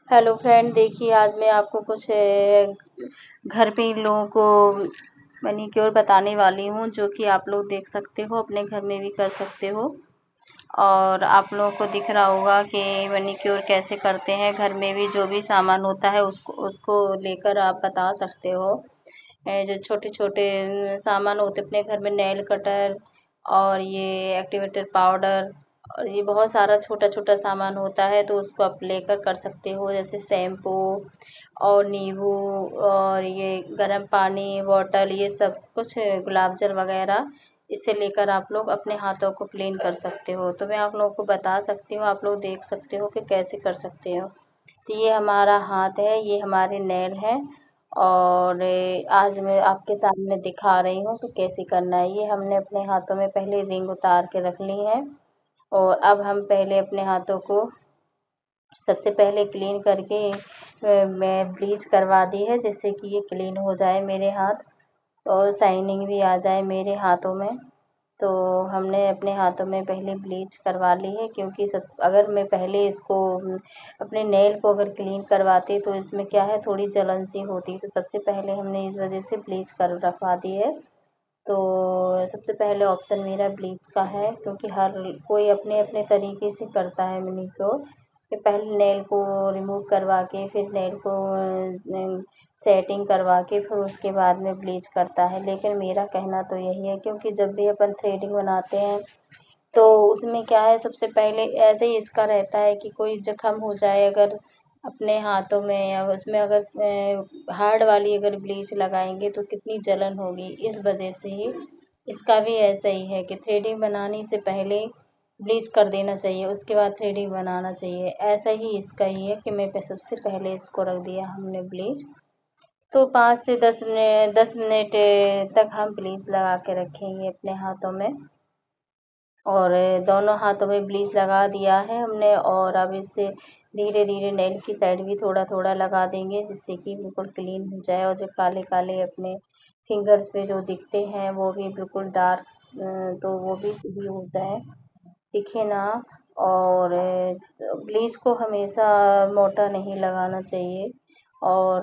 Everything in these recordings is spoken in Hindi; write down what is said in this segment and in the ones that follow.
हेलो फ्रेंड, देखिए आज मैं आपको कुछ घर पे इन लोगों को मैनीक्योर बताने वाली हूँ, जो कि आप लोग देख सकते हो, अपने घर में भी कर सकते हो। और आप लोगों को दिख रहा होगा कि मैनीक्योर कैसे करते हैं। घर में भी जो भी सामान होता है उसको उसको लेकर आप बता सकते हो। जो छोटे छोटे सामान होते अपने घर में, नेल कटर और ये एक्टिवेटर पाउडर और ये बहुत सारा छोटा छोटा सामान होता है, तो उसको आप लेकर कर सकते हो। जैसे शैम्पू और नींबू और ये गर्म पानी बॉटल, ये सब कुछ गुलाब जल वगैरह, इसे लेकर आप लोग अपने हाथों को क्लीन कर सकते हो। तो मैं आप लोगों को बता सकती हूँ, आप लोग देख सकते हो कि कैसे कर सकते हो। तो ये हमारा हाथ है, ये हमारे नेल है। और आज मैं आपके सामने दिखा रही हूँ कि कैसे करना है। ये हमने अपने हाथों में पहले रिंग उतार के रख ली है। और अब हम पहले अपने हाथों को सबसे पहले क्लीन करके मैं ब्लीच करवा दी है, जिससे कि ये क्लीन हो जाए मेरे हाथ और शाइनिंग भी आ जाए मेरे हाथों में। तो हमने अपने हाथों में पहले ब्लीच करवा ली है, क्योंकि सब अगर मैं पहले इसको अपने नेल को अगर क्लीन करवाती तो इसमें क्या है, थोड़ी जलन सी होती। तो सबसे पहले हमने इस वजह से ब्लीच कर रखवा दी है। तो सबसे पहले ऑप्शन मेरा ब्लीच का है, क्योंकि हर कोई अपने अपने तरीके से करता है मैनीक्योर। कि पहले नेल को रिमूव करवा के फिर नेल को सेटिंग करवा के फिर उसके बाद में ब्लीच करता है। लेकिन मेरा कहना तो यही है, क्योंकि जब भी अपन थ्रेडिंग बनाते हैं तो उसमें क्या है, सबसे पहले ऐसे ही इसका रहता है कि कोई जख्म हो जाए अगर अपने हाथों में या उसमें, अगर हार्ड वाली अगर ब्लीच लगाएंगे तो कितनी जलन होगी। इस वजह से ही इसका भी ऐसा ही है कि थ्रेडिंग बनाने से पहले ब्लीच कर देना चाहिए, उसके बाद थ्रेडिंग बनाना चाहिए। ऐसा ही इसका ही है कि मैं सबसे पहले इसको रख दिया हमने ब्लीच। तो 5 से 10 मिनट तक हम ब्लीच लगा के रखेंगे अपने हाथों में। और दोनों हाथों में ब्लीच लगा दिया है हमने। और अब इससे धीरे धीरे नेल की साइड भी थोड़ा थोड़ा लगा देंगे, जिससे कि बिल्कुल क्लीन हो जाए और जो काले काले अपने फिंगर्स पे जो दिखते हैं वो भी बिल्कुल डार्क, तो वो भी सही हो जाए, दिखे ना। और ब्लीच को हमेशा मोटा नहीं लगाना चाहिए। और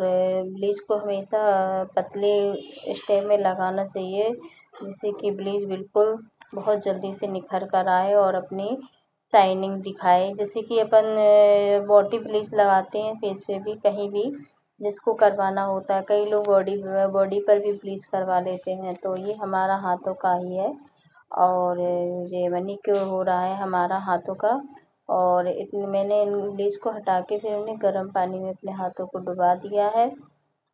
ब्लीच को हमेशा पतले स्टेप में लगाना चाहिए, जिससे कि ब्लीच बिल्कुल बहुत जल्दी से निखर कर आए और अपनी शाइनिंग दिखाए। जैसे कि अपन बॉडी ब्लीच लगाते हैं फेस पे भी, कहीं भी जिसको करवाना होता है। कई लोग बॉडी बॉडी पर भी ब्लीच करवा लेते हैं। तो ये हमारा हाथों का ही है। और ये मैनीक्योर हो रहा है हमारा हाथों का। और इतने मैंने इन ब्लीच को हटा के फिर उन्हें गर्म पानी में अपने हाथों को डुबा दिया है।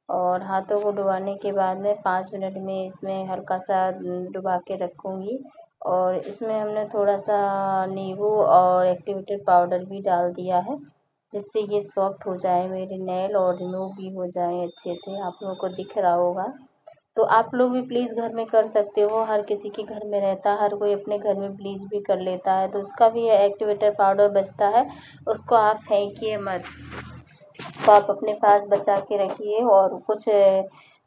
और हाथों को डुबाने के बाद में 5 मिनट में इसमें हल्का सा डुबा के रखूँगी। और इसमें हमने थोड़ा सा नींबू और एक्टिवेटेड पाउडर भी डाल दिया है, जिससे ये सॉफ्ट हो जाए मेरे नेल और रिमूव भी हो जाए अच्छे से। आप लोगों को दिख रहा होगा। तो आप लोग भी प्लीज़ घर में कर सकते हो। हर किसी के घर में रहता है, हर कोई अपने घर में ब्लीच भी कर लेता है। तो उसका भी एक्टिवेटर पाउडर बचता है, उसको आप फेंकिए मत, उसको आप अपने पास बचा के रखिए। और कुछ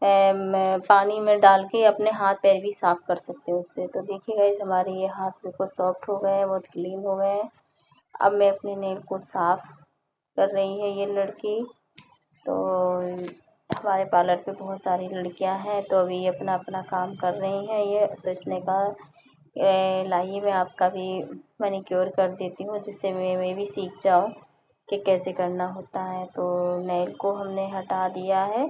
पानी में डाल के अपने हाथ पैर भी साफ कर सकते हो उससे। तो देखिए गाइस, हमारे ये हाथ बिल्कुल सॉफ्ट हो गए हैं, बहुत क्लीन हो गए हैं। अब मैं अपने नेल को साफ कर रही है ये लड़की। तो हमारे पार्लर पे बहुत सारी लड़कियां हैं, तो अभी ये अपना अपना काम कर रही हैं। ये तो इसने कहा लाइए मैं आपका भी मैनीक्योर कर देती हूँ, जिससे मैं भी सीख जाऊँ कि कैसे करना होता है। तो नेल को हमने हटा दिया है,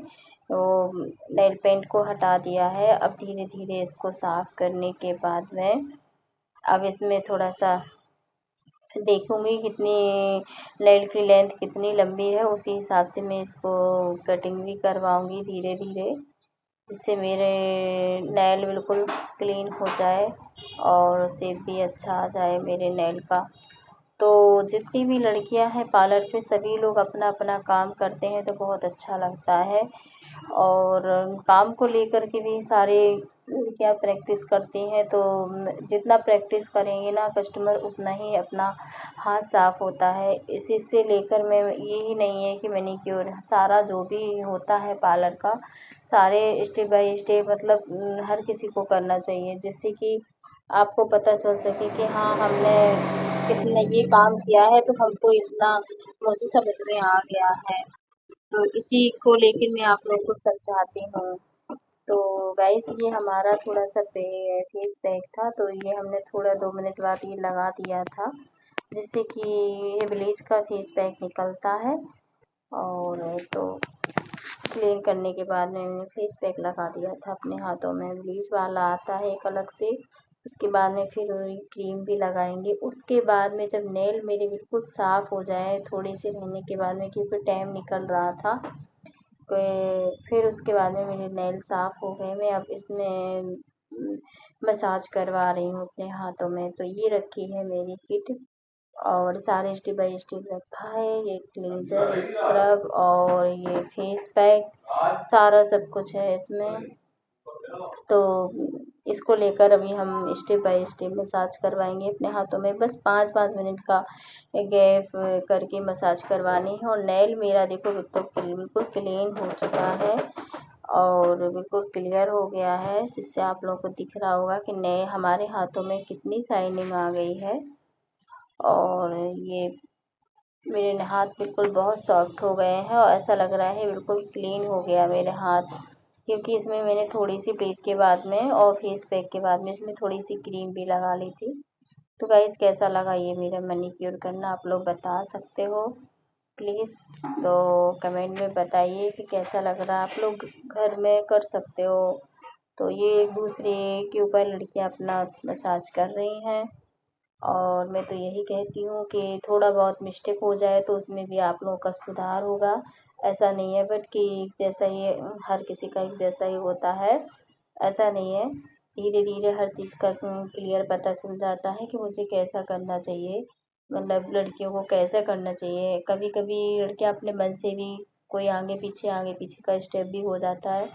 तो नेल पेंट को हटा दिया है। अब धीरे धीरे इसको साफ करने के बाद में अब इसमें थोड़ा सा देखूंगी कितनी नेल की लेंथ कितनी लंबी है, उसी हिसाब से मैं इसको कटिंग भी करवाऊंगी धीरे धीरे, जिससे मेरे नेल बिल्कुल क्लीन हो जाए और शेप भी अच्छा आ जाए मेरे नेल का। तो जितनी भी लड़कियां हैं पार्लर पे, सभी लोग अपना अपना काम करते हैं, तो बहुत अच्छा लगता है। और काम को लेकर के भी सारे लड़कियां प्रैक्टिस करती हैं। तो जितना प्रैक्टिस करेंगे ना कस्टमर, उतना ही अपना हाथ साफ होता है। इसी से लेकर मैं, यही नहीं है कि मैनीक्योर, सारा जो भी होता है पार्लर का, सारे स्टेप बाय स्टेप मतलब हर किसी को करना चाहिए, जिससे कि आपको पता चल सके कि हाँ हमने कितने ये काम किया है, तो हमको इतना मुझे समझ में आ गया है। तो इसी को लेकर मैं आप लोगों को समझाती हूँ। तो गाइस, ये हमारा थोड़ा सा फेस पैक था, तो ये हमने थोड़ा 2 मिनट बाद ये लगा दिया था, जिससे कि ये ब्लीच का फेस पैक निकलता है। और तो क्लीन करने के बाद में मैंने फेस पैक लगा दिया था अपने हाथों में। ब्लीच वाला आता है एक अलग से, उसके बाद में फिर क्रीम भी लगाएंगे। उसके बाद में जब नेल मेरे बिल्कुल साफ हो जाए थोड़ी सी रहने के बाद में, क्योंकि टाइम निकल रहा था, फिर उसके बाद में मेरे नेल साफ हो गए। मैं अब इसमें मसाज करवा रही हूँ अपने हाथों में। तो ये रखी है मेरी किट, और सारे स्टेप बाय स्टेप रखा है। ये क्लींजर, स्क्रब और ये फेस पैक, सारा सब कुछ है इसमें। तो इसको लेकर अभी हम स्टेप बाय स्टेप मसाज करवाएंगे अपने हाथों में। बस 5-5 मिनट का गैप करके मसाज करवानी है। और नेल मेरा देखो बिल्कुल क्लीन हो चुका है और बिल्कुल क्लियर हो गया है, जिससे आप लोगों को दिख रहा होगा कि नए हमारे हाथों में कितनी शाइनिंग आ गई है। और ये मेरे हाथ बिल्कुल बहुत सॉफ्ट हो गए हैं और ऐसा लग रहा है बिल्कुल क्लीन हो गया मेरे हाथ, क्योंकि इसमें मैंने थोड़ी सी ब्लीच के बाद में और फेस पैक के बाद में इसमें थोड़ी सी क्रीम भी लगा ली थी। तो गाइस, कैसा लगा ये मेरा मैनीक्योर करना, आप लोग बता सकते हो प्लीज़। तो कमेंट में बताइए कि कैसा लग रहा है। आप लोग घर में कर सकते हो। तो ये एक दूसरे के ऊपर लड़कियां अपना मसाज कर रही हैं, और मैं तो यही कहती हूँ कि थोड़ा बहुत मिस्टेक हो जाए तो उसमें भी आप लोगों का सुधार होगा। ऐसा नहीं है बट कि जैसा ये हर किसी का एक जैसा ही होता है, ऐसा नहीं है। धीरे धीरे हर चीज़ का क्लियर पता चल जाता है कि मुझे कैसा करना चाहिए, मतलब लड़कियों को कैसे करना चाहिए। कभी कभी लड़कियां अपने मन से भी कोई आगे पीछे का स्टेप भी हो जाता है,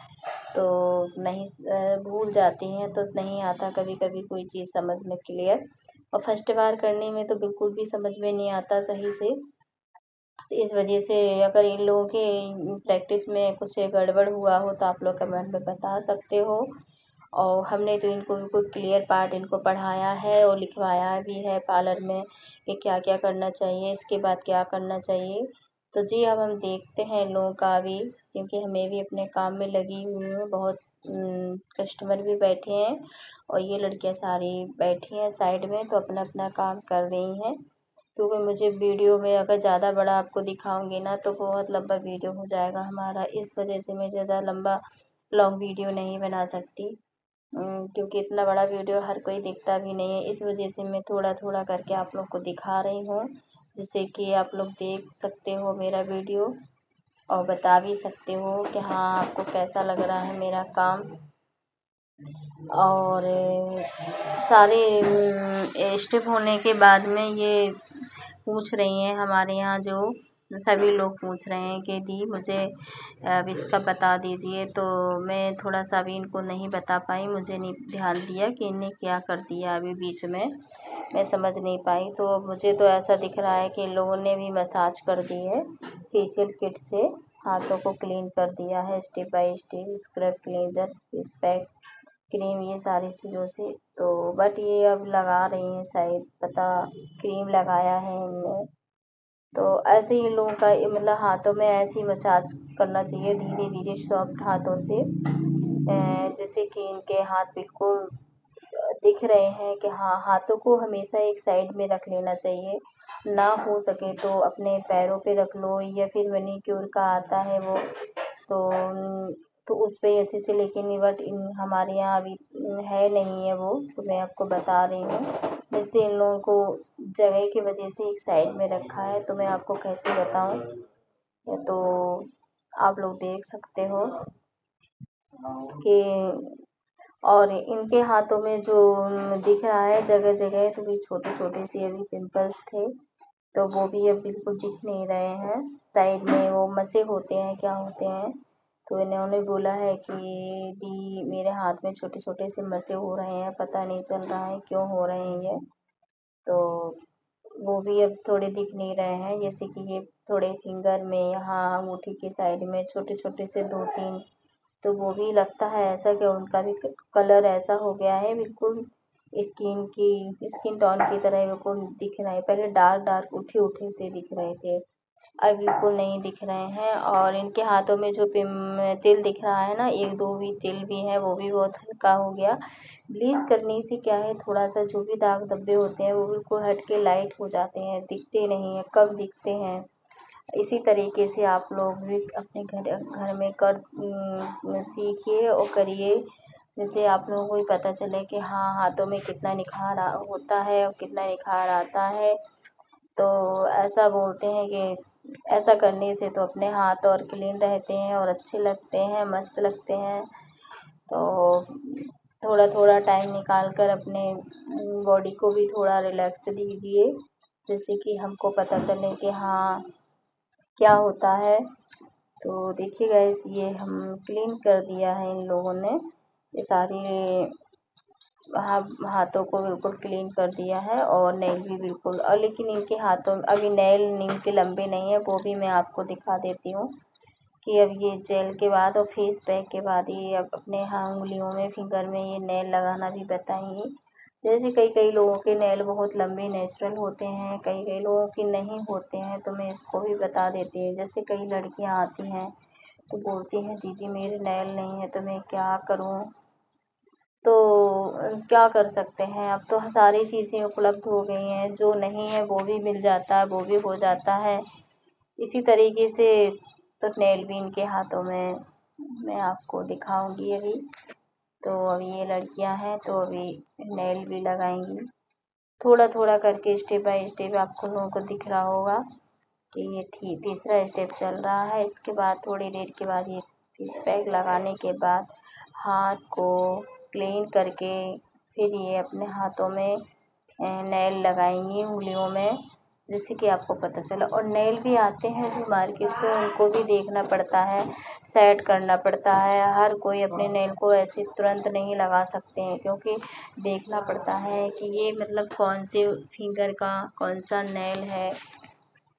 तो नहीं भूल जाती हैं, तो नहीं आता कभी कभी कोई चीज़ समझ में क्लियर। और फर्स्ट बार करने में तो बिल्कुल भी समझ में नहीं आता सही से। तो इस वजह से अगर इन लोगों के प्रैक्टिस में कुछ गड़बड़ हुआ हो तो आप लोग कमेंट में बता सकते हो। और हमने तो इनको बिल्कुल क्लियर पार्ट इनको पढ़ाया है और लिखवाया भी है पार्लर में कि क्या क्या करना चाहिए, इसके बाद क्या करना चाहिए। तो जी, अब हम देखते हैं इन लोगों का भी, क्योंकि हमें भी अपने काम में लगी हुई हूँ। बहुत कस्टमर भी बैठे हैं और ये लड़कियां सारी बैठी हैं साइड में, तो अपना अपना काम कर रही हैं। क्योंकि मुझे वीडियो में अगर ज़्यादा बड़ा आपको दिखाऊंगी ना तो बहुत लंबा वीडियो हो जाएगा हमारा, इस वजह से मैं ज़्यादा लंबा लॉन्ग वीडियो नहीं बना सकती। क्योंकि इतना बड़ा वीडियो हर कोई देखता भी नहीं है, इस वजह से मैं थोड़ा थोड़ा करके आप लोग को दिखा रही हूँ, जिससे कि आप लोग देख सकते हो मेरा वीडियो और बता भी सकते हो कि हाँ आपको कैसा लग रहा है मेरा काम। और सारे स्टेप होने के बाद में ये पूछ रही हैं हमारे यहाँ जो सभी लोग पूछ रहे हैं कि दी मुझे अब इसका बता दीजिए। तो मैं थोड़ा सा भी इनको नहीं बता पाई, मुझे नहीं ध्यान दिया कि इन्हें क्या कर दिया अभी बीच में, मैं समझ नहीं पाई। तो मुझे तो ऐसा दिख रहा है कि इन लोगों ने भी मसाज कर दी है फेशियल किट से, हाथों को क्लीन कर दिया है step by step, scrub, cleanser, face pack, cream, ये सारी चीज़ों से। तो बट ये अब लगा रही हैं शायद, पता क्रीम लगाया है इनने। तो ऐसे ही इन लोगों का मतलब हाथों में ऐसे ही मसाज करना चाहिए धीरे धीरे सॉफ्ट हाथों से, जैसे कि इनके हाथ बिल्कुल दिख रहे हैं कि हाँ, हाथों को हमेशा एक साइड में रख लेना चाहिए। ना हो सके तो अपने पैरों पे रख लो, या फिर मैनीक्योर का आता है वो, तो तो उस पे अच्छे से, लेकिन बट हमारे यहाँ अभी है नहीं है वो, तो मैं आपको बता रही हूँ। जैसे इन लोगों को जगह की वजह से एक साइड में रखा है, तो मैं आपको कैसे बताऊँ। तो आप लोग देख सकते हो कि, और इनके हाथों में जो दिख रहा है जगह जगह, तो भी छोटे छोटे से अभी पिंपल्स थे, तो वो भी अब बिल्कुल दिख नहीं रहे हैं। साइड में वो मसे होते हैं, क्या होते हैं, तो इन्होंने बोला है कि दी मेरे हाथ में छोटे छोटे से मसे हो रहे हैं, पता नहीं चल रहा है क्यों हो रहे हैं ये। तो वो भी अब थोड़े दिख नहीं रहे हैं, जैसे कि ये थोड़े फिंगर में, यहाँ अंगूठी के साइड में छोटे छोटे से 2-3, तो वो भी लगता है ऐसा कि उनका भी कलर ऐसा हो गया है बिल्कुल स्किन टोन की तरह बिल्कुल दिख रहे हैं। पहले डार्क डार्क उठे उठे से दिख रहे थे, अब बिल्कुल नहीं दिख रहे हैं। और इनके हाथों में जो तिल दिख रहा है ना, एक दो भी तिल भी है, वो भी बहुत हल्का हो गया। ब्लीच करने से क्या है, थोड़ा सा जो भी दाग धब्बे होते हैं वो बिल्कुल हट के लाइट हो जाते हैं, दिखते नहीं है, कम दिखते हैं। इसी तरीके से आप लोग भी अपने घर घर में कर सीखिए और करिए, जिससे आप लोगों को भी पता चले कि हाँ, हाथों में कितना निखार होता है और कितना निखार आता है। तो ऐसा बोलते हैं कि ऐसा करने से तो अपने हाथ और क्लीन रहते हैं और अच्छे लगते हैं, मस्त लगते हैं। तो थोड़ा थोड़ा टाइम निकाल कर अपने बॉडी को भी थोड़ा रिलैक्स दीजिए, जिससे कि हमको पता चले कि हाँ, क्या होता है। तो देखिए गाइस, ये हम क्लीन कर दिया है इन लोगों ने, ये सारी हाथों को बिल्कुल क्लीन कर दिया है और नेल भी बिल्कुल। और लेकिन इनके हाथों में अभी नेल इनके लंबे नहीं है, वो भी मैं आपको दिखा देती हूँ कि अब ये जेल के बाद और फेस पैक के बाद ये अब अपने उंगलियों में, फिंगर में ये नेल लगाना भी बताएंगी। जैसे कई कई लोगों के नेल बहुत लंबे नेचुरल होते हैं, कई कई लोगों के नहीं होते हैं, तो मैं इसको भी बता देती हूँ। जैसे कई लड़कियाँ आती हैं तो बोलती हैं दीदी मेरे नेल नहीं है, तो मैं क्या करूँ। तो क्या कर सकते हैं, अब तो सारी चीज़ें उपलब्ध हो गई हैं, जो नहीं है वो भी मिल जाता है, वो भी हो जाता है। इसी तरीके से तो नेल भी इनके हाथों में मैं आपको दिखाऊंगी अभी। तो अभी ये लड़कियां हैं तो अभी नेल भी लगाएंगी, थोड़ा थोड़ा करके स्टेप बाय स्टेप आपको लोगों को दिख रहा होगा कि ये तीसरा स्टेप चल रहा है। इसके बाद थोड़ी देर के बाद ये फेस पैक लगाने के बाद हाथ को क्लीन करके फिर ये अपने हाथों में नेल लगाएंगी, उंगलियों में, जिससे कि आपको पता चला। और नेल भी आते हैं जो मार्केट से, उनको भी देखना पड़ता है, सेट करना पड़ता है। हर कोई अपने नेल को ऐसे तुरंत नहीं लगा सकते हैं, क्योंकि देखना पड़ता है कि ये मतलब कौन से फिंगर का कौन सा नेल है।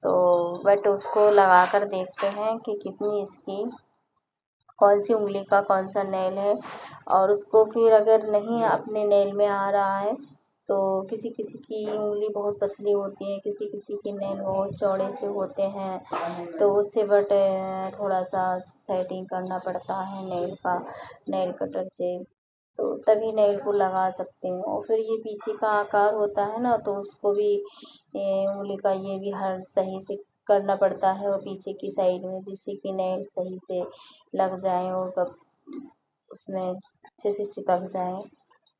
तो बट उसको लगा कर देखते हैं कि कितनी इसकी कौन सी उंगली का कौन सा नेल है। और उसको फिर अगर नहीं अपने नेल में आ रहा है तो किसी किसी की उंगली बहुत पतली होती है, किसी किसी के नेल बहुत चौड़े से होते हैं, तो उससे बट थोड़ा सा सेटिंग करना पड़ता है नेल का, नेल कटर से, तो तभी नेल को लगा सकते हैं। और फिर ये पीछे का आकार होता है ना, तो उसको भी उंगली का ये भी हर सही से करना पड़ता है, और पीछे की साइड में, जिससे कि नेल सही से लग जाए और कब उसमें अच्छे से चिपक जाए।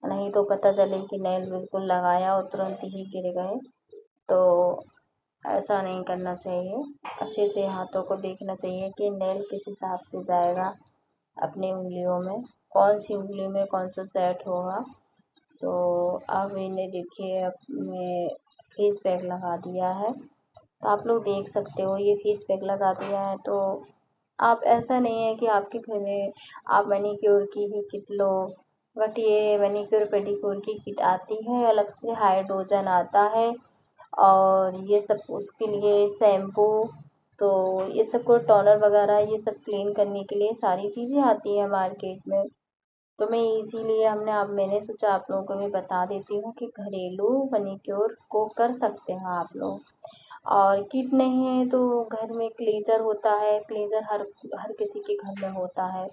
नहीं तो पता चले कि नेल बिल्कुल लगाया और तुरंत ही गिर गए, तो ऐसा नहीं करना चाहिए। अच्छे से हाथों को देखना चाहिए कि नेल किस हिसाब से जाएगा अपनी उंगलियों में, कौन सी उंगली में कौन सा सेट होगा। तो अब इन्हें देखिए, अब मैं फेस पैक लगा दिया है, तो आप लोग देख सकते हो ये फेस पैक लगा दिया है। तो आप, ऐसा नहीं है कि आपके घर में आप मैनीक्योर की ही किट लो, बट ये मैनीक्योर पेडिक्योर की किट आती है अलग से, हाइड्रोजन आता है, और ये सब उसके लिए शैम्पू, तो ये सब को टोनर वगैरह ये सब क्लीन करने के लिए सारी चीज़ें आती हैं मार्केट में। तो मैं इसीलिए मैंने सोचा आप लोगों को मैं बता देती हूँ कि घरेलू मैनीक्योर को कर सकते हैं आप लोग। और किट नहीं है तो घर में क्लींजर होता है, क्लींजर हर हर किसी के घर में होता है।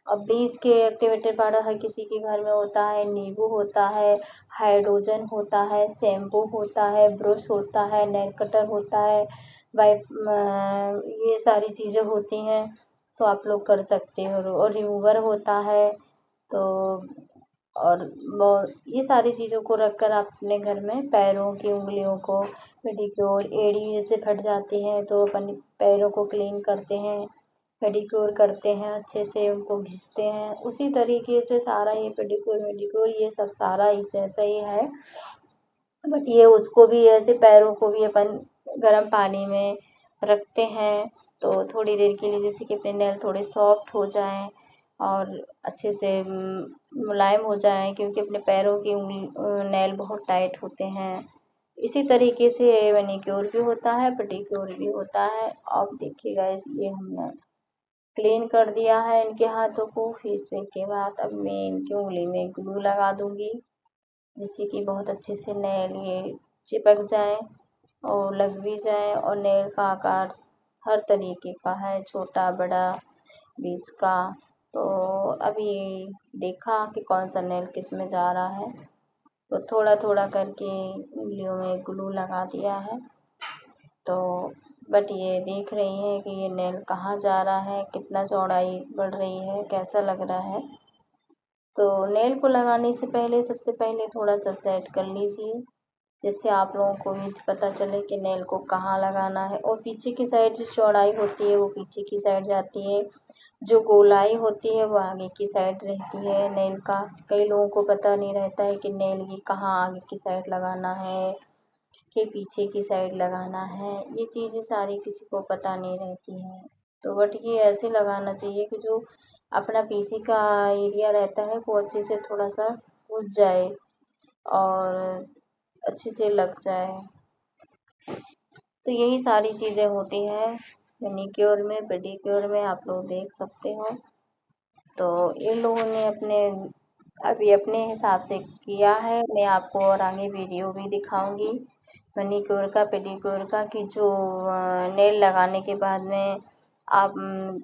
और ब्लीच के एक्टिवेटेड पाउडर हर किसी के घर में होता है, नींबू होता है, हाइड्रोजन होता है, शैम्पू होता है, ब्रश होता है, नेल कटर होता है, वाइप, ये सारी चीज़ें होती हैं, तो आप लोग कर सकते हो। और रिमूवर होता है। तो और ये सारी चीज़ों को रखकर आप अपने घर में पैरों की उंगलियों को पेडिक्योर, एड़ी जैसे फट जाती है तो अपन पैरों को क्लीन करते हैं, पेडिक्योर करते हैं, अच्छे से उनको घिसते हैं, उसी तरीके से सारा ये पेडिक्योर मेडिक्योर ये सब सारा एक जैसा ही है। बट ये उसको भी ऐसे पैरों को भी अपन गर्म पानी में रखते हैं, तो थोड़ी देर के लिए, जैसे कि अपने नेल थोड़े सॉफ्ट हो जाएं और अच्छे से मुलायम हो जाएं, क्योंकि अपने पैरों की नेल बहुत टाइट होते हैं। इसी तरीके से मैनीक्योर भी होता है, पेडिक्योर भी होता है। अब देखिएगा, ये हमने क्लीन कर दिया है इनके हाथों को फेस पैक के बाद। अब मैं इनकी उंगली में ग्लू लगा दूंगी, जिससे कि बहुत अच्छे से नेल ये चिपक जाए और लग भी जाए। और नेल का आकार हर तरीके का है, छोटा बड़ा बीच का। तो अभी देखा कि कौन सा नेल किस में जा रहा है, तो थोड़ा थोड़ा करके उंगलियों में ग्लू लगा दिया है। तो बट ये देख रही हैं कि ये नेल कहाँ जा रहा है, कितना चौड़ाई बढ़ रही है, कैसा लग रहा है। तो नेल को लगाने से पहले सबसे पहले थोड़ा सा सेट कर लीजिए, जिससे आप लोगों को भी पता चले कि नेल को कहाँ लगाना है। और पीछे की साइड जो चौड़ाई होती है वो पीछे की साइड जाती है, जो गोलाई होती है वो आगे की साइड रहती है नेल का। कई लोगों को पता नहीं रहता है कि नेल ये कहाँ आगे की साइड लगाना है कि पीछे की साइड लगाना है। ये चीज़ें सारी किसी को पता नहीं रहती हैं। तो बट ये ऐसे लगाना चाहिए कि जो अपना पीछे का एरिया रहता है वो अच्छे से थोड़ा सा घुस जाए और अच्छे से लग जाए। तो यही सारी चीज़ें होती हैं मैनीक्योर में, पेडीक्योर में, आप लोग देख सकते हो। तो इन लोगों ने अभी अपने हिसाब से किया है। मैं आपको और आगे वीडियो भी दिखाऊंगी मैनीक्योर का, पेडीक्योर का, कि जो नेल लगाने के बाद में आप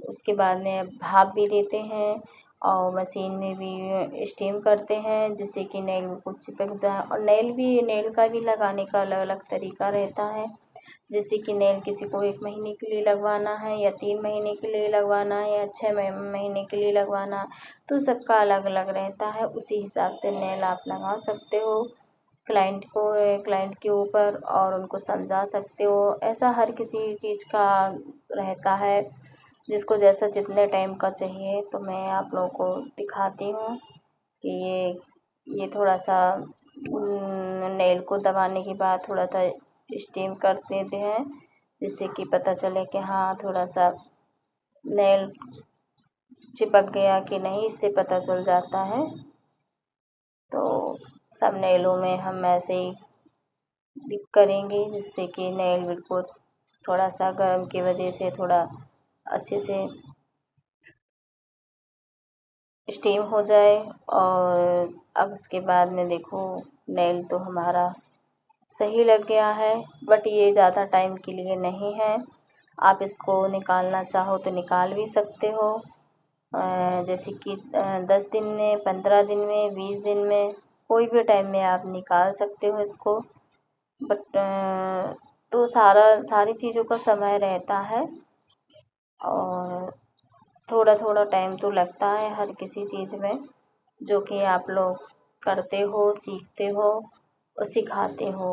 उसके बाद में भाप भी देते हैं और मशीन में भी स्टीम करते हैं, जिससे कि नेल बिल्कुल चिपक जाए। और नेल का भी लगाने का अलग अलग तरीका रहता है, जैसे कि नेल किसी को 1 महीने के लिए लगवाना है या 3 महीने के लिए लगवाना है या 6 महीने के लिए लगवाना है, तो सबका अलग अलग रहता है। उसी हिसाब से नेल आप लगा सकते हो क्लाइंट के ऊपर, और उनको समझा सकते हो। ऐसा हर किसी चीज़ का रहता है, जिसको जैसा जितने टाइम का चाहिए। तो मैं आप लोगों को दिखाती हूँ कि ये थोड़ा सा नेल को दबाने के बाद थोड़ा सा स्टीम कर देते हैं, जिससे कि पता चले कि हाँ थोड़ा सा नेल चिपक गया कि नहीं, इससे पता चल जाता है। तो सब नेलों में हम ऐसे ही करेंगे, जिससे कि नेल बिल्कुल थोड़ा सा गर्म की वजह से थोड़ा अच्छे से स्टीम हो जाए। और अब उसके बाद में देखो नेल तो हमारा सही लग गया है। बट ये ज़्यादा टाइम के लिए नहीं है, आप इसको निकालना चाहो तो निकाल भी सकते हो, जैसे कि 10 दिन में, 15 दिन में, 20 दिन में, कोई भी टाइम में आप निकाल सकते हो इसको। बट तो सारी चीज़ों का समय रहता है और थोड़ा थोड़ा टाइम तो लगता है हर किसी चीज़ में, जो कि आप लोग करते हो, सीखते हो और सिखाते हो।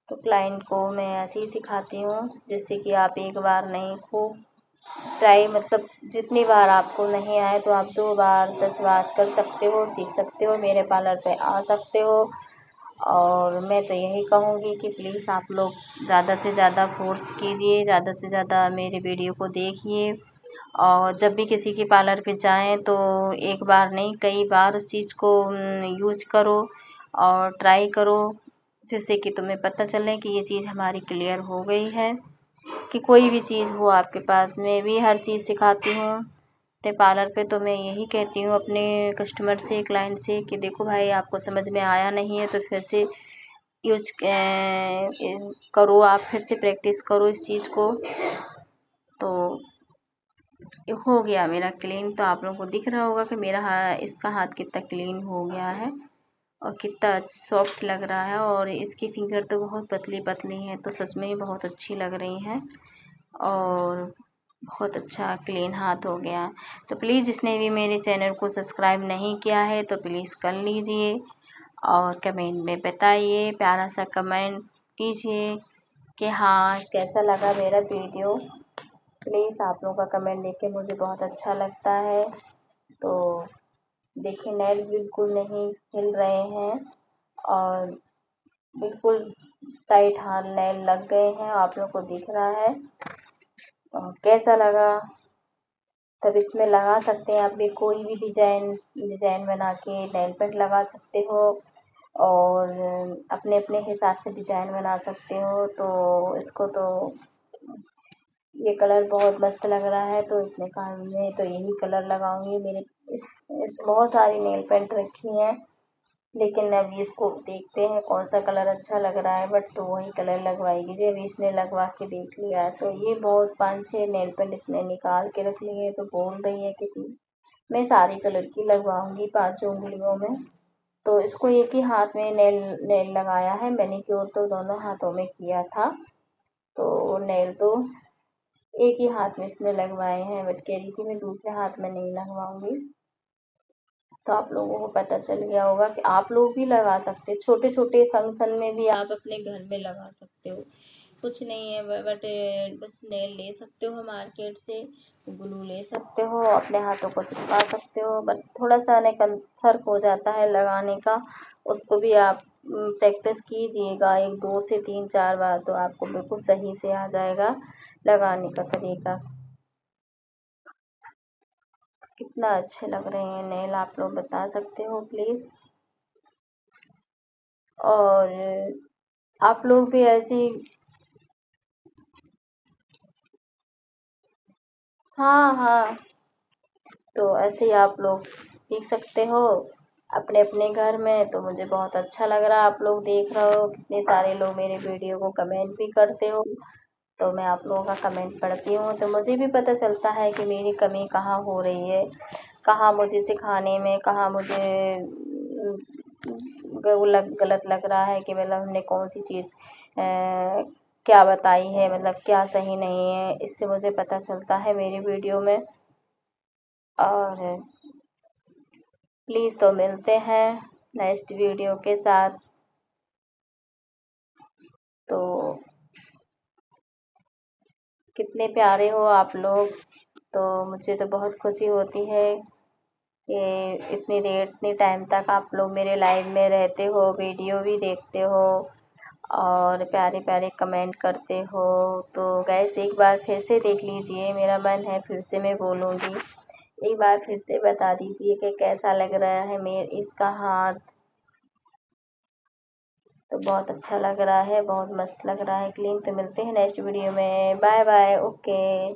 तो क्लाइंट को मैं ऐसे ही सिखाती हूँ, जिससे कि आप एक बार नहीं, खूब ट्राई, मतलब जितनी बार आपको नहीं आए तो आप 2 बार 10 बार कर सकते हो, सीख सकते हो, मेरे पार्लर पे आ सकते हो। और मैं तो यही कहूँगी कि प्लीज़ आप लोग ज़्यादा से ज़्यादा फोर्स कीजिए, ज़्यादा से ज़्यादा मेरे वीडियो को देखिए। और जब भी किसी के पार्लर पे जाएं तो एक बार नहीं, कई बार उस चीज़ को यूज करो और ट्राई करो, जिससे कि तुम्हें पता चले कि ये चीज़ हमारी क्लियर हो गई है। कि कोई भी चीज़ हो आपके पास, मैं भी हर चीज़ सिखाती हूँ अपने पार्लर पे। तो मैं यही कहती हूँ अपने कस्टमर से, क्लाइंट से, कि देखो भाई आपको समझ में आया नहीं है तो फिर से यूज करो, आप फिर से प्रैक्टिस करो इस चीज़ को। तो हो गया मेरा क्लीन। तो आप लोगों को दिख रहा होगा कि मेरा इसका हाथ कितना क्लीन हो गया है और कितना सॉफ्ट लग रहा है। और इसकी फिंगर तो बहुत पतली पतली हैं, तो सच में ही बहुत अच्छी लग रही हैं और बहुत अच्छा क्लीन हाथ हो गया। तो प्लीज़ जिसने भी मेरे चैनल को सब्सक्राइब नहीं किया है तो प्लीज़ कर लीजिए और कमेंट में बताइए, प्यारा सा कमेंट कीजिए कि हाँ कैसा लगा मेरा वीडियो। प्लीज़ आप लोगों का कमेंट देख के मुझे बहुत अच्छा लगता है। तो देखिए नेल बिल्कुल नहीं हिल रहे हैं और बिल्कुल टाइट हाथ नेल लग गए हैं, आप लोगों को दिख रहा है। कैसा लगा, तब इसमें लगा सकते हैं आप भी कोई भी डिजाइन बना के नेल पेंट लगा सकते हो और अपने अपने हिसाब से डिजाइन बना सकते हो। तो इसको तो ये कलर बहुत मस्त लग रहा है, तो इसमें कहा मैं तो यही कलर लगाऊंगी। मेरे बहुत सारी नेल पेंट रखी हैं, लेकिन अभी इसको देखते हैं कौन सा कलर अच्छा लग रहा है, बट तो वही कलर लगवाएगी। जी अभी इसने लगवा के देख लिया है, तो ये बहुत 5-6 नेल पेंट इसने निकाल के रख लिए, तो बोल रही है कि मैं सारी कलर की लगवाऊंगी 5 उंगलियों में। तो इसको एक ही हाथ में नेल नेल लगाया है, मैनीक्योर तो दोनों हाथों में किया था। तो नेल तो एक ही हाथ में इसने लगवाए हैं, बट कह रही थी मैं दूसरे हाथ में नहीं लगवाऊंगी। तो आप लोगों को पता चल गया होगा कि आप लोग भी लगा सकते हैं, छोटे छोटे फंक्शन में भी आप अपने घर में लगा सकते हो। कुछ नहीं है, बट बस नेल ले सकते हो मार्केट से, ग्लू ले सकते हो, अपने हाथों को चिपका सकते हो, बट थोड़ा सा फर्क हो जाता है लगाने का। उसको भी आप प्रैक्टिस कीजिएगा, 1 2 से 3 4 बार, तो आपको बिल्कुल सही से आ जाएगा लगाने का तरीका। कितना अच्छे लग रहे हैं नेल, आप लोग बता सकते हो प्लीज। और आप लोग भी ऐसी, हाँ हाँ, तो ऐसे ही आप लोग सीख सकते हो अपने अपने घर में। तो मुझे बहुत अच्छा लग रहा है, आप लोग देख रहे हो कितने सारे लोग मेरे वीडियो को कमेंट भी करते हो। तो मैं आप लोगों का कमेंट पढ़ती हूँ, तो मुझे भी पता चलता है कि मेरी कमी कहाँ हो रही है, कहाँ मुझे सिखाने में, कहाँ मुझे गलत लग रहा है, कि मतलब हमने कौन सी चीज़ क्या बताई है, मतलब क्या सही नहीं है। इससे मुझे पता चलता है मेरी वीडियो में। और प्लीज़ तो मिलते हैं नेक्स्ट वीडियो के साथ। तो कितने प्यारे हो आप लोग, तो मुझे तो बहुत खुशी होती है कि इतनी देर इतने टाइम तक आप लोग मेरे लाइव में रहते हो, वीडियो भी देखते हो और प्यारे प्यारे कमेंट करते हो। तो गैस एक बार फिर से देख लीजिए, मेरा मन है फिर से मैं बोलूँगी, एक बार फिर से बता दीजिए कि कैसा लग रहा है मेरे इसका हाथ। तो बहुत अच्छा लग रहा है, बहुत मस्त लग रहा है क्लीन। तो मिलते हैं नेक्स्ट वीडियो में, बाय बाय, ओके।